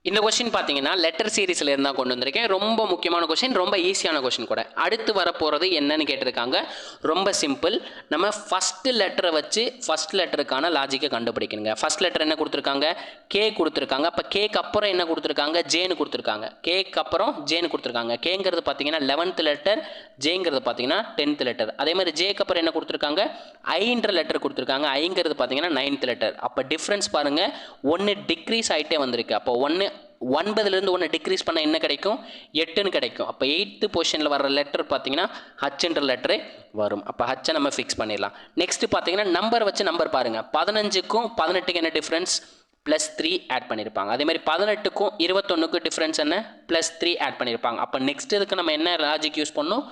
இந்த கொஸ்டின் பார்த்தீங்கன்னா லெட்டர் சீரிஸில் இருந்தால் கொண்டு வந்திருக்கேன். ரொம்ப முக்கியமான கொஸ்டின், ரொம்ப ஈஸியான கொஸ்டின் கூட. அடுத்து வரப்போகிறது என்னன்னு கேட்டிருக்காங்க. ரொம்ப சிம்பிள். நம்ம ஃபஸ்ட்டு லெட்டரை வச்சு ஃபஸ்ட் லெட்டருக்கான லாஜிக்கை கண்டுபிடிக்கணுங்க. ஃபஸ்ட் லெட்டர் என்ன கொடுத்துருக்காங்க? கே கொடுத்துருக்காங்க. அப்போ கேக்கு அப்புறம் என்ன கொடுத்துருக்காங்க? ஜேன்னு கொடுத்துருக்காங்க. கேக்கு அப்புறம் ஜேன்னு கொடுத்துருக்காங்க. கேங்கிறது பார்த்தீங்கன்னா 11th லெட்டர், ஜேங்கிறது பார்த்தீங்கன்னா 10th லெட்டர். அதே மாதிரி ஜேக்கு அப்புறம் என்ன கொடுத்துருக்காங்க? ஐன்ற லெட்டர் கொடுத்துருக்காங்க. ஐங்கிறது பார்த்தீங்கன்னா 9th லெட்டர். அப்போ டிஃப்ரென்ஸ் பாருங்கள், ஒன்று டிக்ரீஸ் ஆகிட்டே வந்திருக்கு. அப்போ 9லேருந்து 1 டிக்ரீஸ் பண்ணால் என்ன கிடைக்கும்? 8ன்னு கிடைக்கும். அப்போ 8th பொசிஷனில் வர லெட்டர் பார்த்தீங்கன்னா ஹச்ன்ற லெட்டரு வரும். அப்போ ஹச்சை நம்ம ஃபிக்ஸ் பண்ணிடலாம். நெக்ஸ்ட்டு பார்த்தீங்கன்னா நம்பர் வச்சு நம்பர் பாருங்கள். 15க்கும் 18க்கு என்ன டிஃப்ரென்ஸ்? +3 ஆட் பண்ணியிருப்பாங்க. அதே மாதிரி 18க்கும் 21க்கும் டிஃப்ரென்ஸ் என்ன? +3 ஆட் பண்ணியிருப்பாங்க. அப்போ நெக்ஸ்ட் இதுக்கு நம்ம என்ன லாஜிக் யூஸ் பண்ணணும்?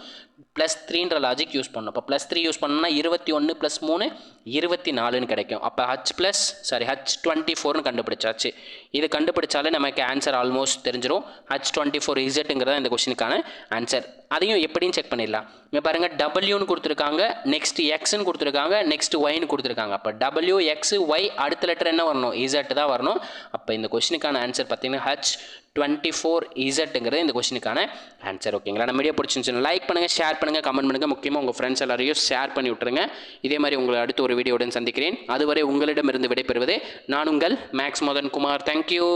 +3ன்ற லாஜிக் யூஸ் பண்ணணும். அப்போ +3 யூஸ் பண்ணோம்னா 21 + 3 24ன்னு கிடைக்கும். அப்போ H24ன்னு கண்டுபிடிச்சாச்சு. இது கண்டுபிடிச்சாலே நமக்கு ஆன்சர் ஆல்மோஸ்ட் தெரிஞ்சிடும். H24Z இந்த கொஸ்டினுக்கான ஆன்சர். அதையும் எப்படின்னு செக் பண்ணிடலாம். இங்கே பாருங்கள், டபிள்யூன்னு கொடுத்துருக்காங்க, நெக்ஸ்ட் எக்ஸ்ன்னு கொடுத்துருக்காங்க, நெக்ஸ்ட் ஒய்ன்னு கொடுத்துருக்காங்க. அப்போ டபிள்யூ எக்ஸ் ஒய் அடுத்த லெட்டர் என்ன வரணும்? இசட் தான் வரணும். அப்போ இந்த கொஸ்டினுக்கான ஆன்சர் பார்த்தீங்கன்னா H24Z இந்த கொஸ்டினுக்கான ஆன்சர். ஓகேங்களா? நம்ம வீடியோ பிடிச்சிருந்துச்சுன்னா லைக் பண்ணுங்கள், ஷேர் பண்ணுங்கள், கமெண்ட் பண்ணுங்கள். முக்கியமாக உங்கள் ஃப்ரெண்ட்ஸ் எல்லாரையும் ஷேர் பண்ணி விட்டுருங்க. இதே மாதிரி உங்களை அடுத்து ஒரு வீடியோவுடன் சந்திக்கிறேன். அதுவரை உங்களிடமிருந்து விடைபெறுவது நான் உங்கள் மேக்ஸ் மதன் குமார். தேங்க்யூ.